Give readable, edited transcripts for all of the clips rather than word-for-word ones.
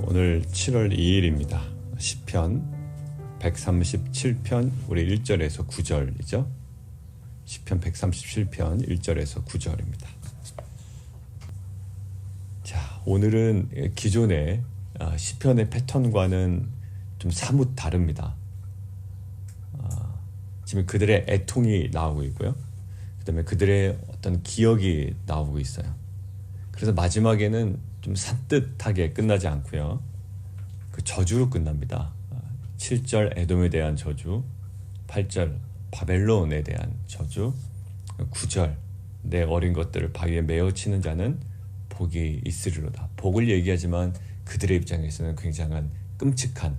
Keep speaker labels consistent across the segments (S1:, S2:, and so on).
S1: 오늘 7월 2일입니다. 시편 137편 우리 1절에서 9절이죠. 시편 137편 1절에서 9절입니다. 자, 오늘은 기존의 시편의 패턴과는 좀 사뭇 다릅니다. 지금 그들의 애통이 나오고 있고요. 그 다음에 그들의 어떤 기억이 나오고 있어요. 그래서 마지막에는 좀 산뜻하게 끝나지 않고요. 그 저주로 끝납니다. 7절 에돔에 대한 저주, 8절 바벨론에 대한 저주, 9절 내 어린 것들을 바위에 메어 치는 자는 복이 있으리로다. 복을 얘기하지만 그들의 입장에서는 굉장한 끔찍한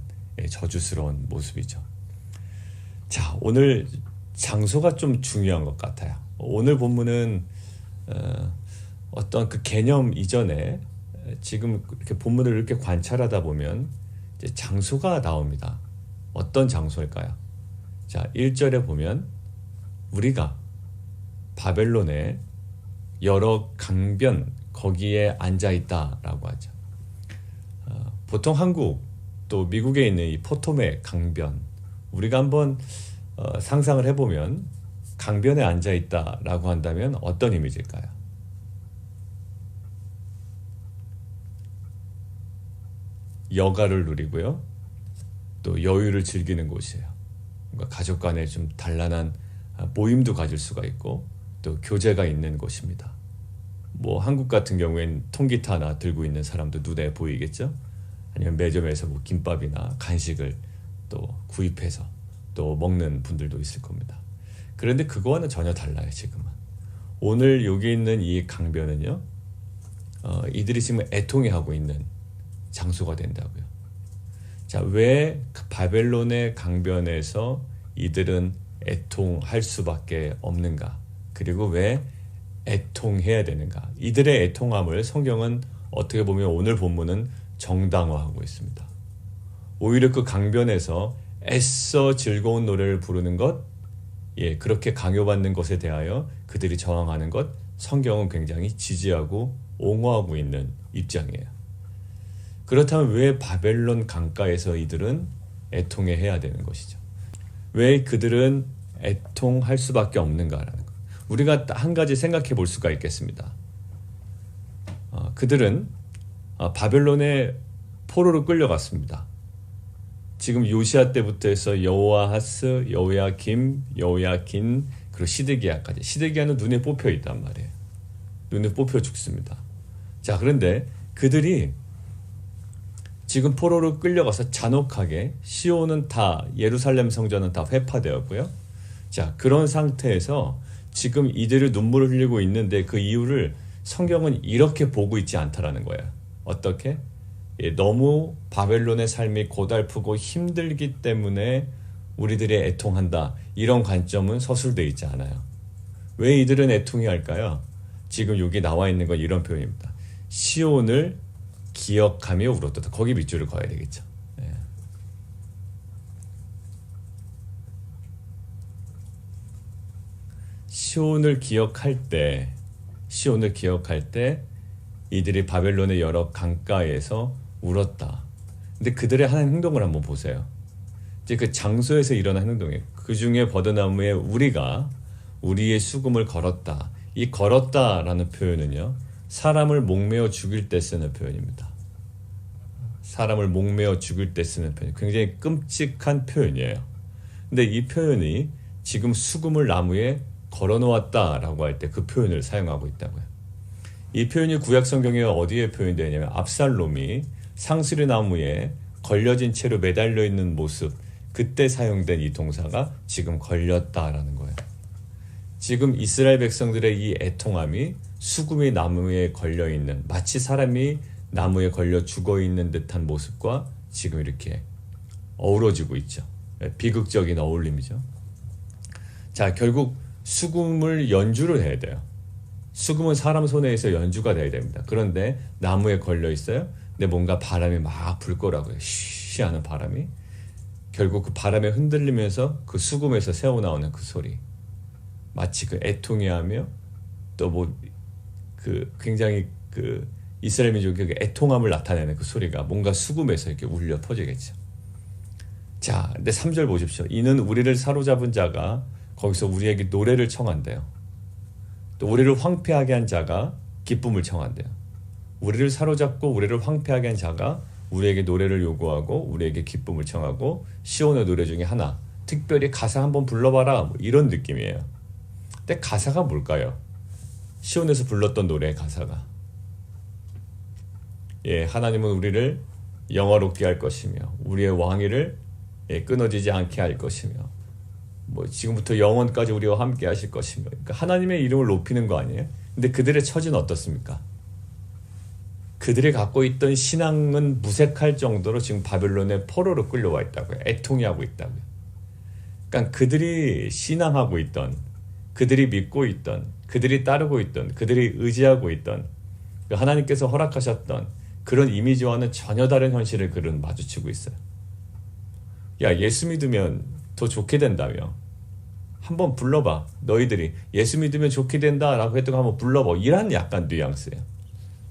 S1: 저주스러운 모습이죠. 자, 오늘 장소가 좀 중요한 것 같아요. 오늘 본문은 어떤 그 개념 이전에 지금 이렇게 본문을 이렇게 관찰하다 보면 이제 장소가 나옵니다. 어떤 장소일까요? 자, 1절에 보면 우리가 바벨론의 여러 강변 거기에 앉아 있다라고 하죠. 보통 한국 또 미국에 있는 이 포토맥 강변 우리가 한번 상상을 해보면 강변에 앉아 있다라고 한다면 어떤 이미지일까요? 여가를 누리고요. 또 여유를 즐기는 곳이에요. 그러니까 가족 간에 좀 단란한 모임도 가질 수가 있고 또 교제가 있는 곳입니다. 뭐 한국 같은 경우엔 통기타 하나 들고 있는 사람도 눈에 보이겠죠. 아니면 매점에서 뭐 김밥이나 간식을 또 구입해서 또 먹는 분들도 있을 겁니다. 그런데 그거와는 전혀 달라요. 지금은 오늘 여기 있는 이 강변은요, 이들이 지금 애통해하고 있는 장소가 된다고요. 자, 왜 바벨론의 강변에서 이들은 애통할 수밖에 없는가? 그리고 왜 애통해야 되는가? 이들의 애통함을 성경은 어떻게 보면 오늘 본문은 정당화하고 있습니다. 오히려 그 강변에서 애써 즐거운 노래를 부르는 것, 그렇게 강요받는 것에 대하여 그들이 저항하는 것, 성경은 굉장히 지지하고 옹호하고 있는 입장이에요. 그렇다면 왜 바벨론 강가에서 이들은 애통해야 되는 것이죠? 왜 그들은 애통할 수밖에 없는가라는 것. 우리가 한 가지 생각해 볼 수가 있겠습니다. 그들은 바벨론의 포로로 끌려갔습니다. 지금 요시아 때부터 해서 여호아하스, 여호야김, 여호야긴, 그리고 시드기야까지. 시드기야는 눈에 뽑혀 있단 말이에요. 눈에 뽑혀 죽습니다. 자, 그런데 그들이 지금 포로로 끌려가서 잔혹하게 시온은 다 예루살렘 성전은 다 회파되었고요. 자, 그런 상태에서 지금 이들을 눈물을 흘리고 있는데 그 이유를 성경은 이렇게 보고 있지 않다라는 거예요. 어떻게? 너무 바벨론의 삶이 고달프고 힘들기 때문에 우리들이 애통한다. 이런 관점은 서술되어 있지 않아요. 왜 이들은 애통해야 할까요? 지금 여기 나와 있는 건 이런 표현입니다. 시온을 기억하며 울었다. 거기 밑줄을 그어야 되겠죠. 시온을 기억할 때 이들이 바벨론의 여러 강가에서 울었다. 근데 그들의 하는 행동을 한번 보세요. 이제 그 장소에서 일어난 행동이에요. 그 중에 버드나무에 우리가 우리의 수금을 걸었다. 이 걸었다라는 표현은요, 사람을 목매어 죽일 때 쓰는 표현입니다. 사람을 목매어 죽일 때 쓰는 표현. 굉장히 끔찍한 표현이에요. 근데 이 표현이 지금 수금을 나무에 걸어놓았다라고 할 때 그 표현을 사용하고 있다고요. 이 표현이 구약 성경에 어디에 표현되냐면 압살롬이 상수리 나무에 걸려진 채로 매달려 있는 모습, 그때 사용된 이 동사가 지금 걸렸다라는 거예요. 지금 이스라엘 백성들의 이 애통함이 수금이 나무에 걸려 있는, 마치 사람이 나무에 걸려 죽어 있는 듯한 모습과 지금 이렇게 어우러지고 있죠. 비극적인 어울림이죠. 자, 결국 수금을 연주를 해야 돼요. 수금은 사람 손에 있어 연주가 돼야 됩니다. 그런데 나무에 걸려 있어요. 근데 뭔가 바람이 막 불 거라고요. 쉬쉬 하는 바람이. 결국 그 바람에 흔들리면서 그 수금에서 새어나오는 그 소리. 마치 그 애통해하며 또 뭐 그 굉장히 그 이스라엘 민족의 애통함을 나타내는 그 소리가 뭔가 수금에서 이렇게 울려 퍼지겠죠. 자, 근데 3절 보십시오. 이는 우리를 사로잡은 자가 거기서 우리에게 노래를 청한대요. 또 우리를 황폐하게 한 자가 기쁨을 청한대요. 우리를 사로잡고 우리를 황폐하게 한 자가 우리에게 노래를 요구하고 우리에게 기쁨을 청하고 시온의 노래 중에 하나, 특별히 가사 한번 불러봐라, 뭐 이런 느낌이에요. 근데 가사가 뭘까요? 시온에서 불렀던 노래의 가사가, 하나님은 우리를 영화롭게 할 것이며 우리의 왕위를 끊어지지 않게 할 것이며 뭐 지금부터 영원까지 우리와 함께 하실 것이며, 그러니까 하나님의 이름을 높이는 거 아니에요? 근데 그들의 처지는 어떻습니까? 그들이 갖고 있던 신앙은 무색할 정도로 지금 바벨론의 포로로 끌려와 있다고요. 애통해하고 있다고요. 그러니까 그들이 신앙하고 있던, 그들이 믿고 있던, 그들이 따르고 있던, 그들이 의지하고 있던, 하나님께서 허락하셨던 그런 이미지와는 전혀 다른 현실을 그들은 마주치고 있어요. 야, 예수 믿으면 더 좋게 된다며. 한번 불러봐. 너희들이 예수 믿으면 좋게 된다라고 했던 거 한번 불러봐. 이런 약간 뉘앙스예요.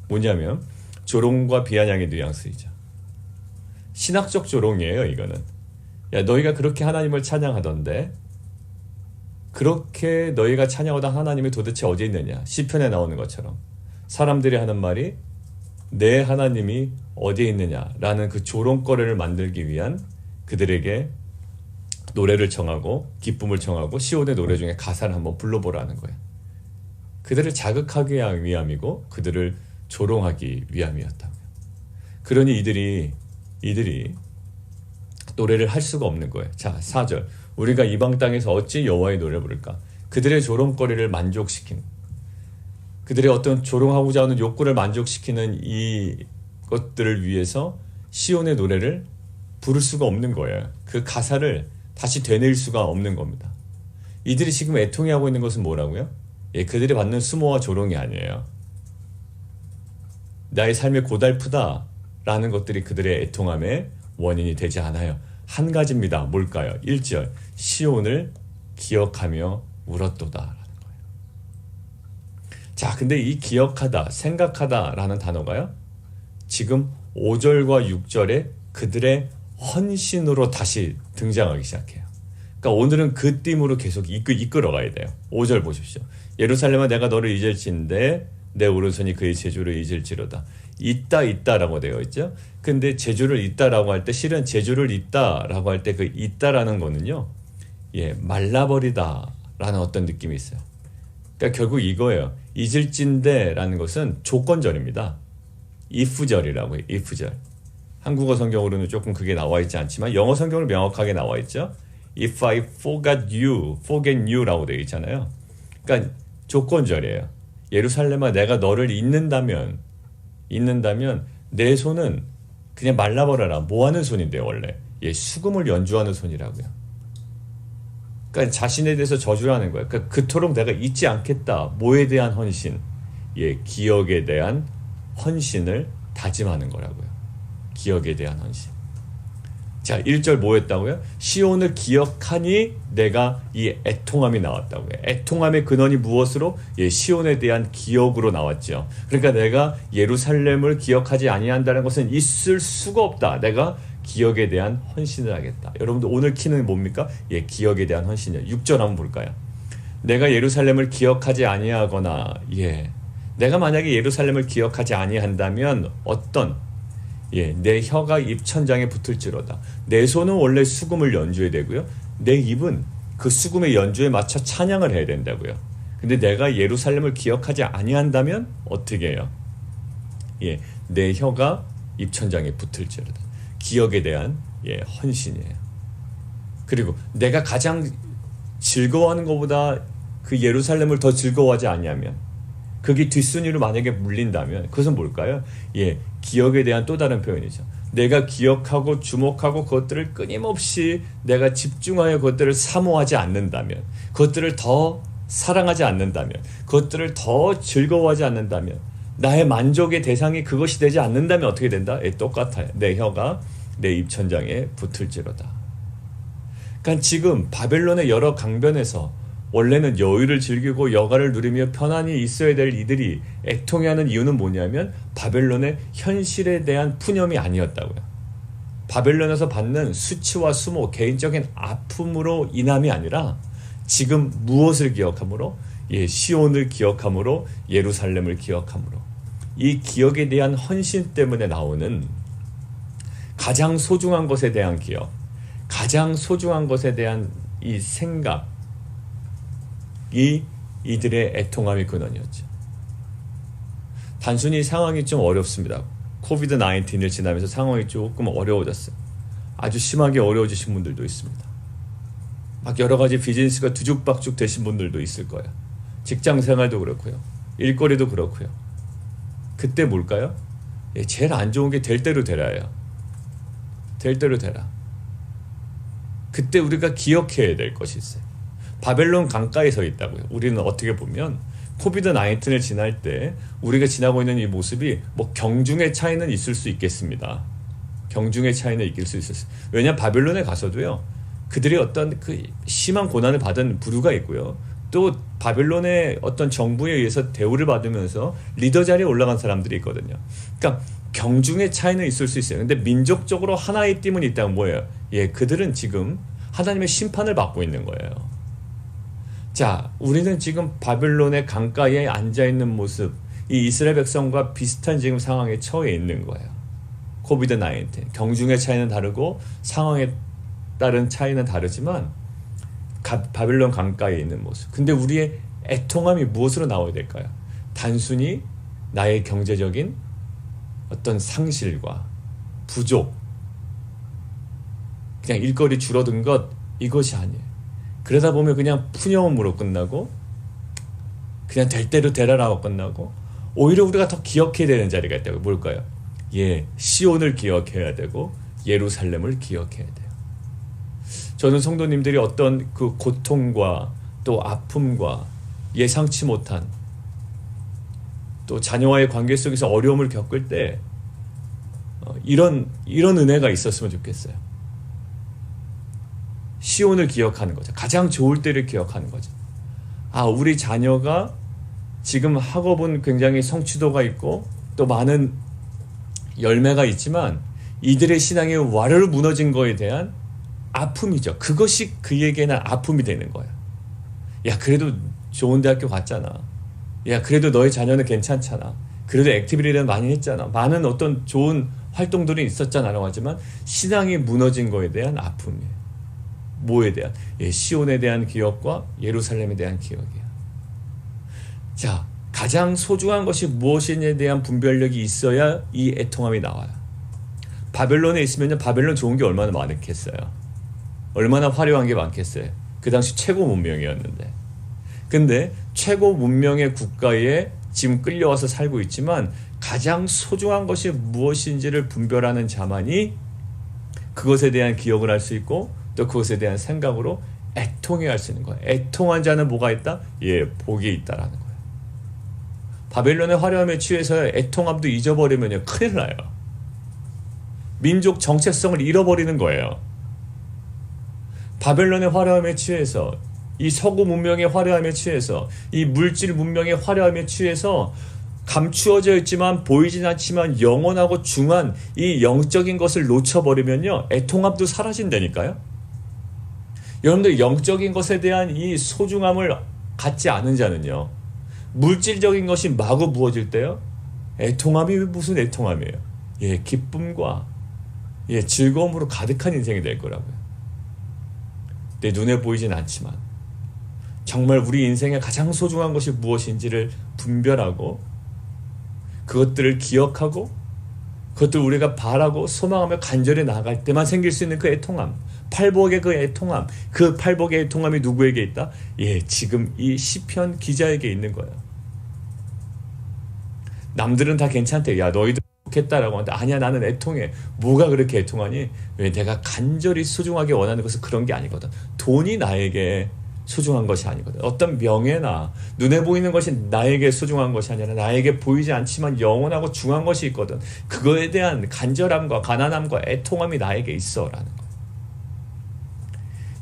S1: 뭐냐면 조롱과 비아냥의 뉘앙스이죠. 신학적 조롱이에요, 이거는. 야, 너희가 그렇게 하나님을 찬양하던데 그렇게 너희가 찬양하던 하나님이 도대체 어디 있느냐. 시편에 나오는 것처럼 사람들이 하는 말이 내 하나님이 어디에 있느냐라는 그 조롱거리를 만들기 위한 그들에게 노래를 청하고 기쁨을 청하고 시온의 노래 중에 가사를 한번 불러보라는 거예요. 그들을 자극하기 위함이고 그들을 조롱하기 위함이었다고요. 그러니 이들이 노래를 할 수가 없는 거예요. 자, 4절. 우리가 이방 땅에서 어찌 여호와의 노래를 부를까? 그들의 조롱거리를 만족시키는, 그들의 어떤 조롱하고자 하는 욕구를 만족시키는 이 것들을 위해서 시온의 노래를 부를 수가 없는 거예요. 그 가사를 다시 되뇌일 수가 없는 겁니다. 이들이 지금 애통해하고 있는 것은 뭐라고요? 그들이 받는 수모와 조롱이 아니에요. 나의 삶이 고달프다라는 것들이 그들의 애통함의 원인이 되지 않아요. 한 가지입니다. 뭘까요? 1절. 시온을 기억하며 울었도다. 자, 근데 이 기억하다, 생각하다라는 단어가요, 지금 5절과 6절에 그들의 헌신으로 다시 등장하기 시작해요. 그러니까 오늘은 그 띠으로 계속 이끌어가야 돼요. 5절 보십시오. 예루살렘아 내가 너를 잊을진데 내 오른손이 그의 제주를 잊을지로다. 있다라고 되어 있죠. 근데 제주를 잊다라고 할 때 실은 제주를 잊다라고 할 때 그 잊다라는 거는요, 말라버리다라는 어떤 느낌이 있어요. 그러니까 결국 이거예요. 잊을진데라는 것은 조건절입니다. if절이라고 해요. if절. 한국어 성경으로는 조금 그게 나와 있지 않지만 영어 성경으로 명확하게 나와 있죠. If I forget you라고 되어 있잖아요. 그러니까 조건절이에요. 예루살렘아 내가 너를 잊는다면 내 손은 그냥 말라버려라. 뭐하는 손인데요 원래? 수금을 연주하는 손이라고요. 그러니까 자신에 대해서 저주를 하는 거예요. 그러니까 그토록 내가 잊지 않겠다. 뭐에 대한 헌신? 기억에 대한 헌신을 다짐하는 거라고요. 기억에 대한 헌신. 자, 1절 뭐였다고요? 시온을 기억하니 내가 이 애통함이 나왔다고요. 애통함의 근원이 무엇으로? 시온에 대한 기억으로 나왔죠. 그러니까 내가 예루살렘을 기억하지 아니한다는 것은 있을 수가 없다. 내가 기억에 대한 헌신을 하겠다. 여러분들 오늘 키는 뭡니까? 기억에 대한 헌신이요. 6절 한번 볼까요? 내가 예루살렘을 기억하지 아니하거나, 내가 만약에 예루살렘을 기억하지 아니한다면 내 혀가 입천장에 붙을지로다. 내 손은 원래 수금을 연주해야 되고요. 내 입은 그 수금의 연주에 맞춰 찬양을 해야 된다고요. 근데 내가 예루살렘을 기억하지 아니한다면 어떻게 해요? 내 혀가 입천장에 붙을지로다. 기억에 대한 헌신이에요. 그리고 내가 가장 즐거워하는 것보다 그 예루살렘을 더 즐거워하지 아니하면, 그게 뒷순위로 만약에 물린다면 그것은 뭘까요? 기억에 대한 또 다른 표현이죠. 내가 기억하고 주목하고 그것들을 끊임없이 내가 집중하여 그것들을 사모하지 않는다면, 그것들을 더 사랑하지 않는다면, 그것들을 더 즐거워하지 않는다면, 나의 만족의 대상이 그것이 되지 않는다면 어떻게 된다? 똑같아요. 내 혀가 내 입천장에 붙을지로다. 그러니까 지금 바벨론의 여러 강변에서 원래는 여유를 즐기고 여가를 누리며 편안히 있어야 될 이들이 애통해하는 이유는 뭐냐면 바벨론의 현실에 대한 푸념이 아니었다고요. 바벨론에서 받는 수치와 수모, 개인적인 아픔으로 인함이 아니라 지금 무엇을 기억함으로? 시온을 기억함으로, 예루살렘을 기억함으로. 이 기억에 대한 헌신 때문에 나오는 가장 소중한 것에 대한 기억, 가장 소중한 것에 대한 이 생각이 이들의 애통함의 근원이었죠. 단순히 상황이 좀 어렵습니다. 코비드 19을 지나면서 상황이 조금 어려워졌어요. 아주 심하게 어려워지신 분들도 있습니다. 막 여러 가지 비즈니스가 뒤죽박죽 되신 분들도 있을 거예요. 직장 생활도 그렇고요. 일거리도 그렇고요. 그때 뭘까요? 제일 안 좋은 게 될 대로 되라예요. 될 대로 되라. 그때 우리가 기억해야 될 것이 있어요. 바벨론 강가에 서 있다고요. 우리는 어떻게 보면 코비드 19을 지날 때 우리가 지나고 있는 이 모습이 뭐 경중의 차이는 있을 수 있겠습니다. 경중의 차이는 있을 수 있었어요. 왜냐하면 바벨론에 가서도요, 그들이 어떤 그 심한 고난을 받은 부류가 있고요. 또 바벨론의 어떤 정부에 의해서 대우를 받으면서 리더 자리에 올라간 사람들이 있거든요. 그러니까 경중의 차이는 있을 수 있어요. 근데 민족적으로 하나의 띠문이 있다면 뭐예요? 그들은 지금 하나님의 심판을 받고 있는 거예요. 자, 우리는 지금 바벨론의 강가에 앉아있는 모습, 이 이스라엘 백성과 비슷한 지금 상황에 처해 있는 거예요. 코비드 19. 경중의 차이는 다르고 상황에 따른 차이는 다르지만 바벨론 강가에 있는 모습. 근데 우리의 애통함이 무엇으로 나와야 될까요? 단순히 나의 경제적인 어떤 상실과 부족, 그냥 일거리 줄어든 것, 이것이 아니에요. 그러다 보면 그냥 푸념으로 끝나고 그냥 될 대로 되라라고 끝나고, 오히려 우리가 더 기억해야 되는 자리가 있다고. 뭘까요? 시온을 기억해야 되고 예루살렘을 기억해야 돼요. 저는 성도님들이 어떤 그 고통과 또 아픔과 예상치 못한 또 자녀와의 관계 속에서 어려움을 겪을 때 이런 은혜가 있었으면 좋겠어요. 시온을 기억하는 거죠. 가장 좋을 때를 기억하는 거죠. 우리 자녀가 지금 학업은 굉장히 성취도가 있고 또 많은 열매가 있지만 이들의 신앙이 와르르 무너진 거에 대한 아픔이죠. 그것이 그에게는 아픔이 되는 거야. 그래도 좋은 대학교 갔잖아. 그래도 너의 자녀는 괜찮잖아. 그래도 액티비티를 많이 했잖아. 많은 어떤 좋은 활동들이 있었잖아 라고 하지만 신앙이 무너진 거에 대한 아픔이에요. 뭐에 대한? 시온에 대한 기억과 예루살렘에 대한 기억이야. 자, 가장 소중한 것이 무엇이냐에 대한 분별력이 있어야 이 애통함이 나와요. 바벨론에 있으면 바벨론 좋은 게 얼마나 많겠어요. 얼마나 화려한 게 많겠어요. 그 당시 최고 문명이었는데. 근데 최고 문명의 국가에 지금 끌려와서 살고 있지만 가장 소중한 것이 무엇인지를 분별하는 자만이 그것에 대한 기억을 할 수 있고 또 그것에 대한 생각으로 애통해 할 수 있는 거예요. 애통한 자는 뭐가 있다? 복이 있다라는 거예요. 바벨론의 화려함에 취해서 애통함도 잊어버리면 큰일 나요. 민족 정체성을 잃어버리는 거예요. 바벨론의 화려함에 취해서, 이 서구 문명의 화려함에 취해서, 이 물질 문명의 화려함에 취해서 감추어져 있지만 보이진 않지만 영원하고 중한 이 영적인 것을 놓쳐버리면요, 애통함도 사라진다니까요. 여러분들, 영적인 것에 대한 이 소중함을 갖지 않은 자는요, 물질적인 것이 마구 부어질 때요, 애통함이 무슨 애통함이에요? 기쁨과 즐거움으로 가득한 인생이 될 거라고요. 내 눈에 보이진 않지만 정말 우리 인생에 가장 소중한 것이 무엇인지를 분별하고 그것들을 기억하고 그것들을 우리가 바라고 소망하며 간절히 나아갈 때만 생길 수 있는 그 애통함, 팔복의 그 애통함, 그 팔복의 애통함이 누구에게 있다? 지금 이 시편 기자에게 있는 거예요. 남들은 다 괜찮대. 너희도 좋겠다라고 하는데 아니야, 나는 애통해. 뭐가 그렇게 애통하니? 왜? 내가 간절히 소중하게 원하는 것은 그런 게 아니거든. 돈이 나에게 소중한 것이 아니거든. 어떤 명예나 눈에 보이는 것이 나에게 소중한 것이 아니라 나에게 보이지 않지만 영원하고 중한 것이 있거든. 그거에 대한 간절함과 가난함과 애통함이 나에게 있어라는 거예요.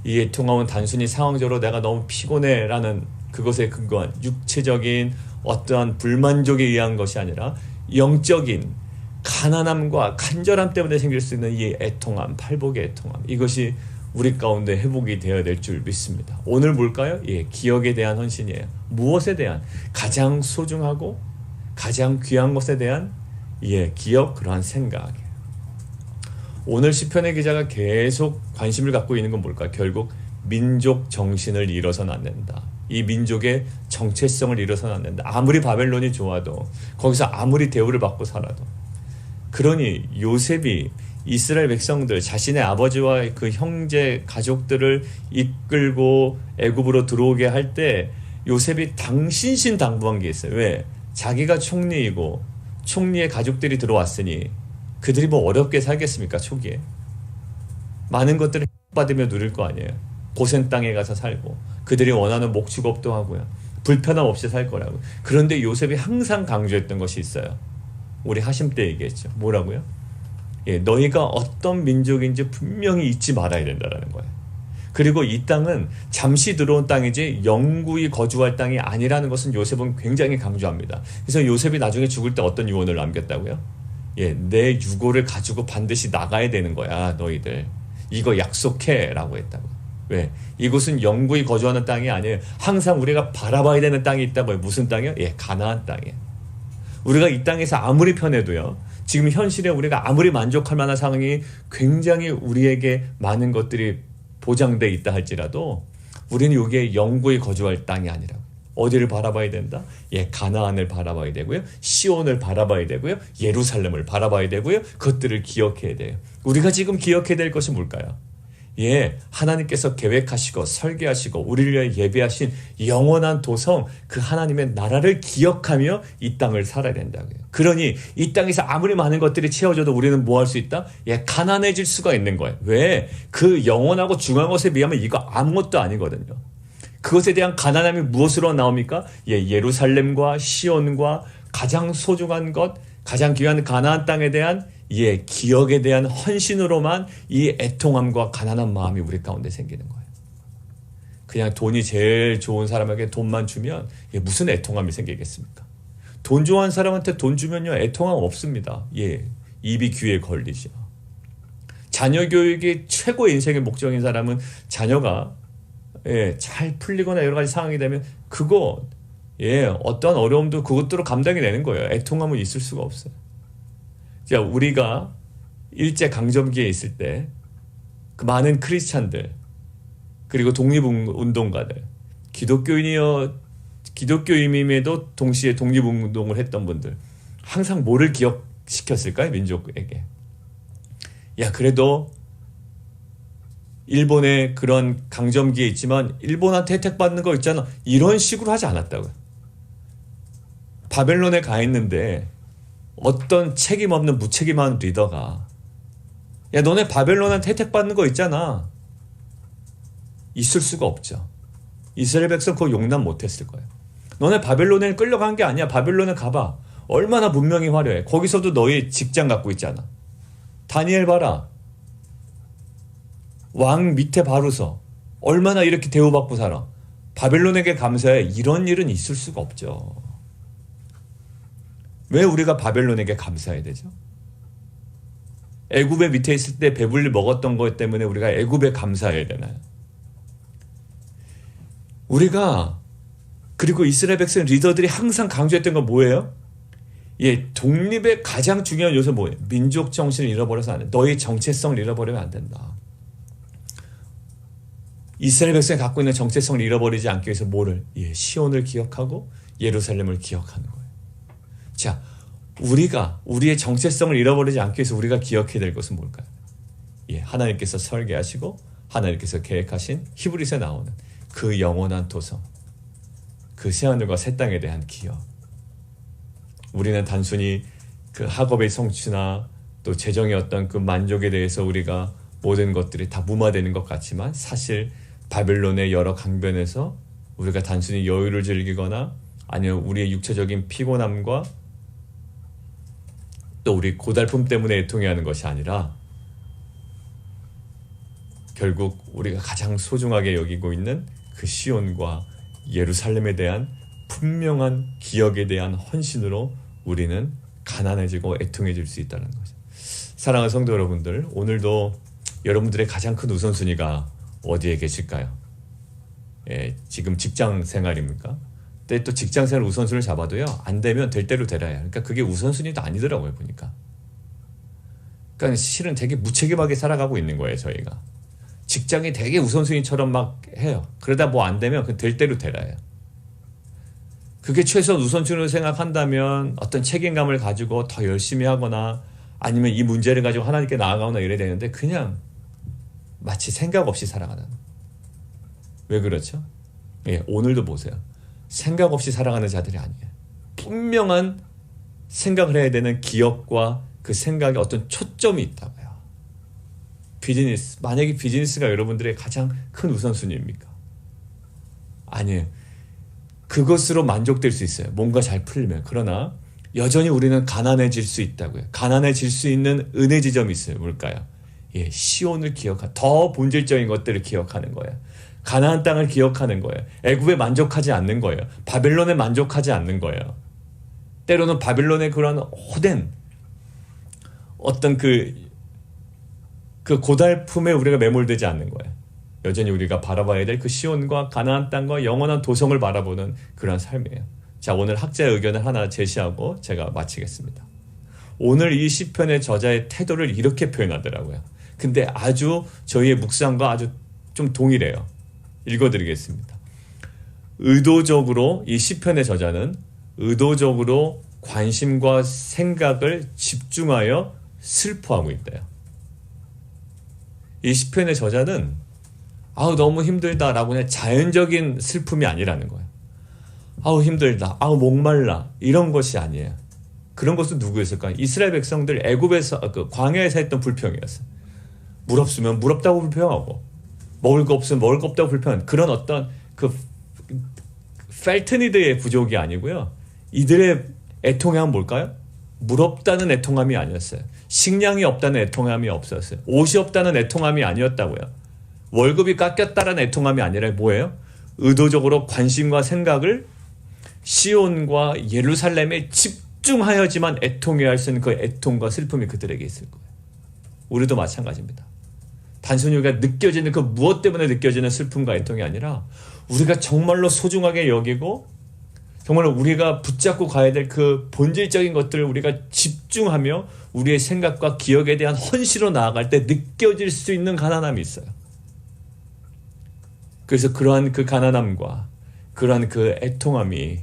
S1: 이 애통함은 단순히 상황적으로 내가 너무 피곤해라는 그것에 근거한 육체적인 어떠한 불만족에 의한 것이 아니라 영적인 가난함과 간절함 때문에 생길 수 있는 이 애통함, 팔복의 애통함, 이것이 우리 가운데 회복이 되어야 될 줄 믿습니다. 오늘 뭘까요? 기억에 대한 헌신이에요. 무엇에 대한? 가장 소중하고 가장 귀한 것에 대한 기억, 그러한 생각이에요. 오늘 시편의 기자가 계속 관심을 갖고 있는 건 뭘까요? 결국 민족 정신을 잃어서는 안 된다. 이 민족의 정체성을 잃어서는 안 된다. 아무리 바벨론이 좋아도, 거기서 아무리 대우를 받고 살아도. 그러니 요셉이 이스라엘 백성들, 자신의 아버지와 그 형제 가족들을 이끌고 애굽으로 들어오게 할 때 요셉이 신신당부한 게 있어요. 왜? 자기가 총리이고 총리의 가족들이 들어왔으니 그들이 뭐 어렵게 살겠습니까? 초기에 많은 것들을 받으며 누릴 거 아니에요. 고센 땅에 가서 살고 그들이 원하는 목축업도 하고요, 불편함 없이 살 거라고. 그런데 요셉이 항상 강조했던 것이 있어요. 우리 하심 때 얘기했죠. 뭐라고요? 너희가 어떤 민족인지 분명히 잊지 말아야 된다는 거예요. 그리고 이 땅은 잠시 들어온 땅이지 영구히 거주할 땅이 아니라는 것은 요셉은 굉장히 강조합니다. 그래서 요셉이 나중에 죽을 때 어떤 유언을 남겼다고요? 내 유고를 가지고 반드시 나가야 되는 거야, 너희들. 이거 약속해 라고 했다고. 왜? 이곳은 영구히 거주하는 땅이 아니에요. 항상 우리가 바라봐야 되는 땅이 있다고요. 무슨 땅이요? 가나안 땅이에요. 우리가 이 땅에서 아무리 편해도요, 지금 현실에 우리가 아무리 만족할 만한 상황이 굉장히 우리에게 많은 것들이 보장돼 있다 할지라도 우리는 여기에 영구히 거주할 땅이 아니라고. 어디를 바라봐야 된다? 가나안을 바라봐야 되고요, 시온을 바라봐야 되고요, 예루살렘을 바라봐야 되고요, 그것들을 기억해야 돼요. 우리가 지금 기억해야 될 것이 뭘까요? 하나님께서 계획하시고 설계하시고 우리를 위해 예배하신 영원한 도성, 그 하나님의 나라를 기억하며 이 땅을 살아야 된다고요. 그러니 이 땅에서 아무리 많은 것들이 채워져도 우리는 뭐 할 수 있다? 가난해질 수가 있는 거예요. 왜? 그 영원하고 중요한 것에 비하면 이거 아무것도 아니거든요. 그것에 대한 가난함이 무엇으로 나옵니까? 예루살렘과 시온과 가장 소중한 것, 가장 귀한 가나안 땅에 대한 기억에 대한 헌신으로만 이 애통함과 가난한 마음이 우리 가운데 생기는 거예요. 그냥 돈이 제일 좋은 사람에게 돈만 주면 무슨 애통함이 생기겠습니까? 돈 좋아하는 사람한테 돈 주면요, 애통함 없습니다. 입이 귀에 걸리죠. 자녀 교육이 최고 인생의 목적인 사람은 자녀가 잘 풀리거나 여러 가지 상황이 되면 그거 어떤 어려움도 그것들로 감당이 되는 거예요. 애통함은 있을 수가 없어요. 자, 우리가 일제 강점기에 있을 때 그 많은 크리스찬들, 그리고 독립운동가들, 기독교인임에도 동시에 독립운동을 했던 분들, 항상 뭐를 기억시켰을까요? 민족에게. 그래도 일본의 그런 강점기에 있지만 일본한테 혜택받는 거 있잖아, 이런 식으로 하지 않았다고요. 바벨론에 가 있는데 어떤 책임 없는 무책임한 리더가 너네 바벨론한테 혜택받는 거 있잖아, 있을 수가 없죠. 이스라엘 백성 그거 용납 못했을 거예요. 너네 바벨론에 끌려간 게 아니야. 바벨론에 가봐. 얼마나 문명이 화려해. 거기서도 너희 직장 갖고 있잖아. 다니엘 봐라. 왕 밑에 바로서 얼마나 이렇게 대우받고 살아. 바벨론에게 감사해. 이런 일은 있을 수가 없죠. 왜 우리가 바벨론에게 감사해야 되죠? 애굽의 밑에 있을 때 배불리 먹었던 것 때문에 우리가 애굽에 감사해야 되나요? 우리가, 그리고 이스라엘 백성 리더들이 항상 강조했던 건 뭐예요? 독립의 가장 중요한 요소 뭐예요? 민족 정신을 잃어버려서 안 돼. 너의 정체성을 잃어버리면 안 된다. 이스라엘 백성이 갖고 있는 정체성을 잃어버리지 않기 위해서 뭐를? 시온을 기억하고 예루살렘을 기억하는 거예요. 자, 우리가 우리의 정체성을 잃어버리지 않기 위해서 우리가 기억해야 될 것은 뭘까요? 하나님께서 설계하시고 하나님께서 계획하신 히브리서에 나오는 그 영원한 도성, 그 새하늘과 새 땅에 대한 기억. 우리는 단순히 그 학업의 성취나 또 재정의 어떤 그 만족에 대해서 우리가 모든 것들이 다 무마되는 것 같지만, 사실 바벨론의 여러 강변에서 우리가 단순히 여유를 즐기거나 아니면 우리의 육체적인 피곤함과 또 우리 고달픔 때문에 애통해하는 것이 아니라 결국 우리가 가장 소중하게 여기고 있는 그 시온과 예루살렘에 대한 분명한 기억에 대한 헌신으로 우리는 가난해지고 애통해질 수 있다는 거죠. 사랑하는 성도 여러분들, 오늘도 여러분들의 가장 큰 우선순위가 어디에 계실까요? 지금 직장 생활입니까? 근데 또 직장 생활 우선순위를 잡아도요, 안 되면 될 대로 되라야. 그러니까 그게 우선순위도 아니더라고요, 보니까. 그러니까 실은 되게 무책임하게 살아가고 있는 거예요, 저희가. 직장이 되게 우선순위처럼 막 해요. 그러다 뭐 안 되면 그 될 대로 되라요. 그게 최소한 우선순위로 생각한다면 어떤 책임감을 가지고 더 열심히 하거나 아니면 이 문제를 가지고 하나님께 나아가거나 이래야 되는데 그냥 마치 생각 없이 살아가는. 왜 그렇죠? 오늘도 보세요. 생각 없이 살아가는 자들이 아니에요. 분명한 생각을 해야 되는 기업과 그 생각에 어떤 초점이 있다고요. 비즈니스, 만약에 비즈니스가 여러분들의 가장 큰 우선순위입니까? 아니에요. 그것으로 만족될 수 있어요. 뭔가 잘 풀리면. 그러나 여전히 우리는 가난해질 수 있다고요. 가난해질 수 있는 은혜 지점이 있어요. 뭘까요? 시온을 기억하는, 더 본질적인 것들을 기억하는 거예요. 가나안 땅을 기억하는 거예요. 애굽에 만족하지 않는 거예요. 바벨론에 만족하지 않는 거예요. 때로는 바벨론의 그런 호된 어떤 그 고달픔에 우리가 매몰되지 않는 거예요. 여전히 우리가 바라봐야 될 그 시온과 가나안 땅과 영원한 도성을 바라보는 그런 삶이에요. 자, 오늘 학자의 의견을 하나 제시하고 제가 마치겠습니다. 오늘 이 시편의 저자의 태도를 이렇게 표현하더라고요. 근데 아주 저희의 묵상과 아주 좀 동일해요. 읽어드리겠습니다. 의도적으로 이 시편의 저자는 의도적으로 관심과 생각을 집중하여 슬퍼하고 있대요. 이 시편의 저자는 너무 힘들다라고 그냥 자연적인 슬픔이 아니라는 거예요. 힘들다, 목말라 이런 것이 아니에요. 그런 것은 누구였을까요? 이스라엘 백성들 애굽에서 광야에서 했던 불평이었어요. 물 없으면 물 없다고 불평하고 먹을 거 없으면 먹을 거 없다고 불평하는 그런 어떤 그 펠트니드의 부족이 아니고요. 이들의 애통함은 뭘까요? 물 없다는 애통함이 아니었어요. 식량이 없다는 애통함이 없었어요. 옷이 없다는 애통함이 아니었다고요. 월급이 깎였다는 애통함이 아니라 뭐예요? 의도적으로 관심과 생각을 시온과 예루살렘에 집중하여지만 애통해야 할 수 있는 그 애통과 슬픔이 그들에게 있을 거예요. 우리도 마찬가지입니다. 단순히 우리가 느껴지는 그 무엇 때문에 느껴지는 슬픔과 애통이 아니라 우리가 정말로 소중하게 여기고 정말 우리가 붙잡고 가야 될 그 본질적인 것들을 우리가 집중하며 우리의 생각과 기억에 대한 헌신으로 나아갈 때 느껴질 수 있는 가난함이 있어요. 그래서 그러한 그 가난함과 그러한 그 애통함이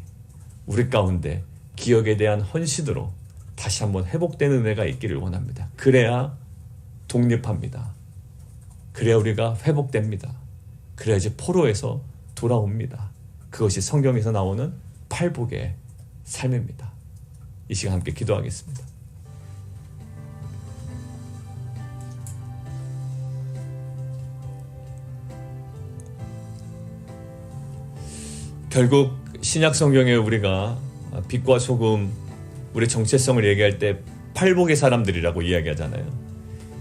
S1: 우리 가운데 기억에 대한 헌신으로 다시 한번 회복되는 은혜가 있기를 원합니다. 그래야 독립합니다. 그래야 우리가 회복됩니다. 그래야 이제 포로에서 돌아옵니다. 그것이 성경에서 나오는 팔복의 삶입니다. 이 시간 함께 기도하겠습니다. 결국 신약 성경에 우리가 빛과 소금, 우리의 정체성을 얘기할 때 팔복의 사람들이라고 이야기하잖아요.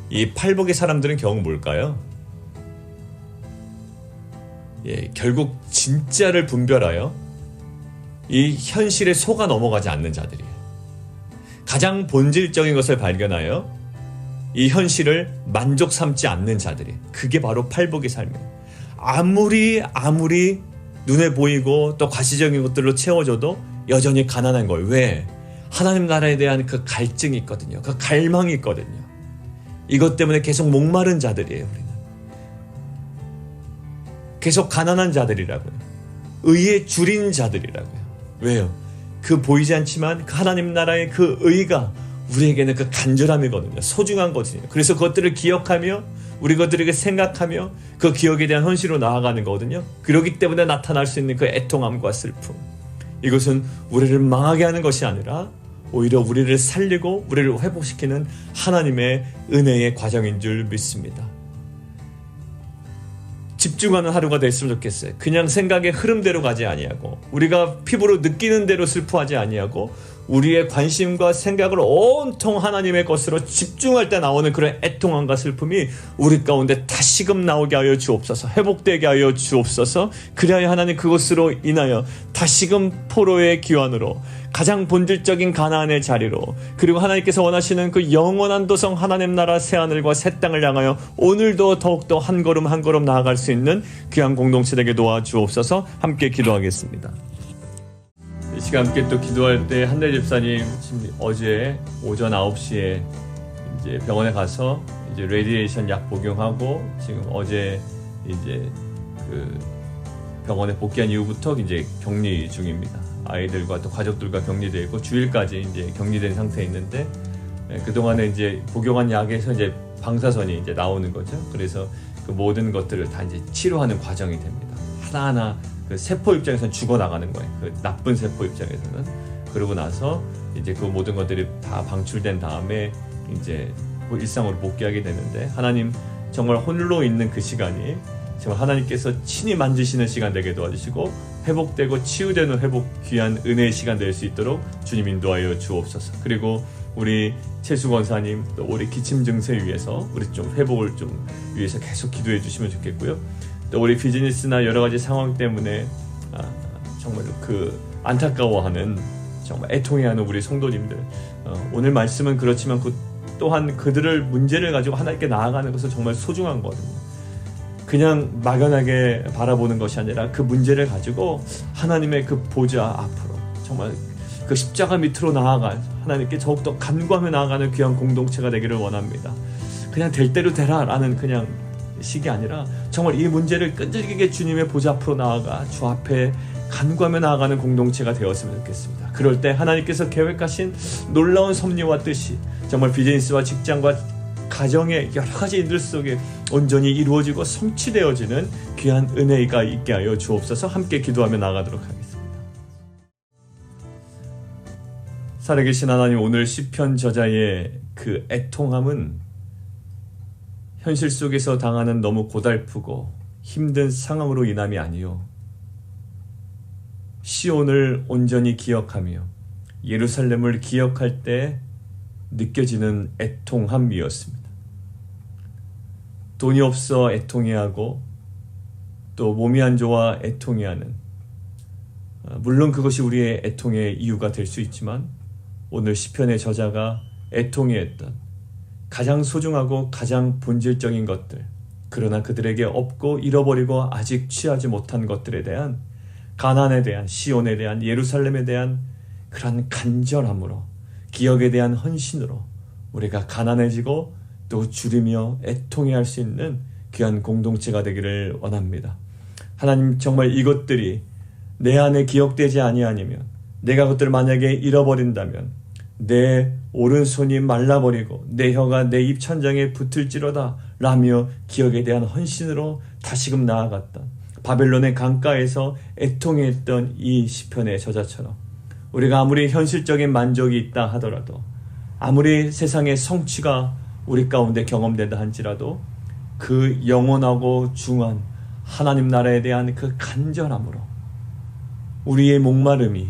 S1: 이 팔복의 사람들은 결국 뭘까요? 결국 진짜를 분별하여 이 현실에 속아 넘어가지 않는 자들이에요. 가장 본질적인 것을 발견하여 이 현실을 만족 삼지 않는 자들이에요. 그게 바로 팔복의 삶이에요. 아무리 눈에 보이고 또 가시적인 것들로 채워져도 여전히 가난한 거예요. 왜? 하나님 나라에 대한 그 갈증이 있거든요. 그 갈망이 있거든요. 이것 때문에 계속 목마른 자들이에요. 우리는 계속 가난한 자들이라고요. 의에 줄인 자들이라고요. 왜요? 그 보이지 않지만 그 하나님 나라의 그 의가 우리에게는 그 간절함이거든요. 소중한 거거든요. 그래서 그것들을 기억하며 우리 그것들에게 생각하며 그 기억에 대한 헌신으로 나아가는 거거든요. 그렇기 때문에 나타날 수 있는 그 애통함과 슬픔, 이것은 우리를 망하게 하는 것이 아니라 오히려 우리를 살리고 우리를 회복시키는 하나님의 은혜의 과정인 줄 믿습니다. 집중하는 하루가 됐으면 좋겠어요. 그냥 생각의 흐름대로 가지 아니하고 우리가 피부로 느끼는 대로 슬퍼하지 아니하고 우리의 관심과 생각을 온통 하나님의 것으로 집중할 때 나오는 그런 애통함과 슬픔이 우리 가운데 다시금 나오게 하여 주옵소서. 회복되게 하여 주옵소서. 그리하여 하나님 그것으로 인하여 다시금 포로의 기환으로 가장 본질적인 가나안의 자리로, 그리고 하나님께서 원하시는 그 영원한 도성 하나님 나라 새하늘과 새 땅을 향하여 오늘도 더욱더 한 걸음 한 걸음 나아갈 수 있는 귀한 공동체 되게 도와주옵소서. 함께 기도하겠습니다. 이 시간 함께 또 기도할 때 한대 집사님 어제 오전 9시에 이제 병원에 가서 이제 레디에이션 약 복용하고 지금 어제 이제 그 병원에 복귀한 이후부터 이제 격리 중입니다. 아이들과 또 가족들과 격리되어 있고 주일까지 이제 격리된 상태에 있는데, 그동안에 이제 복용한 약에서 이제 방사선이 이제 나오는 거죠. 그래서 그 모든 것들을 다 이제 치료하는 과정이 됩니다. 하나하나 그 세포 입장에서는 죽어나가는 거예요. 그 나쁜 세포 입장에서는. 그러고 나서 이제 그 모든 것들이 다 방출된 다음에 이제 일상으로 복귀하게 되는데, 하나님 정말 홀로 있는 그 시간이 정말 하나님께서 친히 만지시는 시간 되게 도와주시고 회복되고 치유되는 회복 귀한 은혜의 시간 될 수 있도록 주님 인도하여 주옵소서. 그리고 우리 최수 권사님 또 우리 기침 증세 위해서 우리 좀 회복을 좀 위해서 계속 기도해 주시면 좋겠고요. 또 우리 비즈니스나 여러 가지 상황 때문에 정말 그 안타까워하는 정말 애통해하는 우리 성도님들, 오늘 말씀은 그렇지만 또한 그들을 문제를 가지고 하나님께 나아가는 것은 정말 소중한 거거든요. 그냥 막연하게 바라보는 것이 아니라 그 문제를 가지고 하나님의 그 보좌 앞으로 정말 그 십자가 밑으로 나아갈, 하나님께 더욱더 간구하며 나아가는 귀한 공동체가 되기를 원합니다. 그냥 될 대로 되라 라는 그냥 식이 아니라 정말 이 문제를 끈질기게 주님의 보좌 앞으로 나아가 주 앞에 간구하며 나아가는 공동체가 되었으면 좋겠습니다. 그럴 때 하나님께서 계획하신 놀라운 섭리와 뜻이 정말 비즈니스와 직장과 가정의 여러 가지 일들 속에 온전히 이루어지고 성취되어지는 귀한 은혜가 있게 하여 주옵소서. 함께 기도하며 나아가도록 하겠습니다. 살아계신 하나님, 오늘 시편 저자의 그 애통함은 현실 속에서 당하는 너무 고달프고 힘든 상황으로 인함이 아니요, 시온을 온전히 기억하며 예루살렘을 기억할 때 느껴지는 애통함이었습니다. 돈이 없어 애통해하고 또 몸이 안 좋아 애통해하는, 물론 그것이 우리의 애통의 이유가 될 수 있지만 오늘 시편의 저자가 애통해했던 가장 소중하고 가장 본질적인 것들, 그러나 그들에게 없고 잃어버리고 아직 취하지 못한 것들에 대한 가나안에 대한, 시온에 대한, 예루살렘에 대한 그런 간절함으로, 기억에 대한 헌신으로 우리가 가난해지고 또 줄이며 애통해할 수 있는 귀한 공동체가 되기를 원합니다. 하나님, 정말 이것들이 내 안에 기억되지 아니하면, 내가 그것들을 만약에 잃어버린다면 내 오른손이 말라버리고 내 혀가 내 입 천장에 붙을지로다 라며 기억에 대한 헌신으로 다시금 나아갔던, 바벨론의 강가에서 애통했던 이 시편의 저자처럼 우리가 아무리 현실적인 만족이 있다 하더라도, 아무리 세상의 성취가 우리 가운데 경험된다 할지라도 그 영원하고 중한 하나님 나라에 대한 그 간절함으로 우리의 목마름이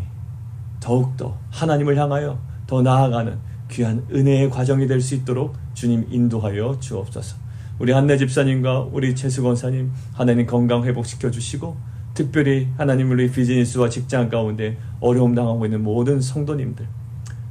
S1: 더욱더 하나님을 향하여 더 나아가는 귀한 은혜의 과정이 될 수 있도록 주님 인도하여 주옵소서. 우리 한내 집사님과 우리 최수 권사님, 하나님 건강 회복시켜 주시고, 특별히 하나님 우리 비즈니스와 직장 가운데 어려움 당하고 있는 모든 성도님들,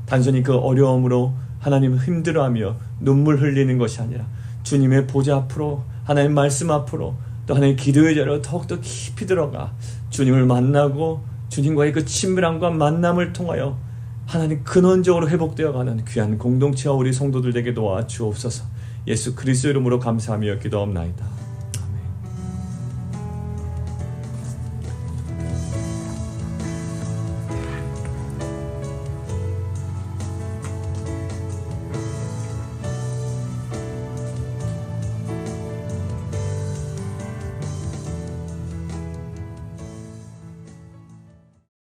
S1: 단순히 그 어려움으로 하나님 힘들어하며 눈물 흘리는 것이 아니라 주님의 보좌 앞으로, 하나님 말씀 앞으로, 또 하나님 기도의 자리로 더욱더 깊이 들어가 주님을 만나고 주님과의 그 친밀함과 만남을 통하여 하나님 근원적으로 회복되어가는 귀한 공동체와 우리 성도들 되게 도와 주옵소서. 예수 그리스도 이름으로 감사하며 기도합나이다.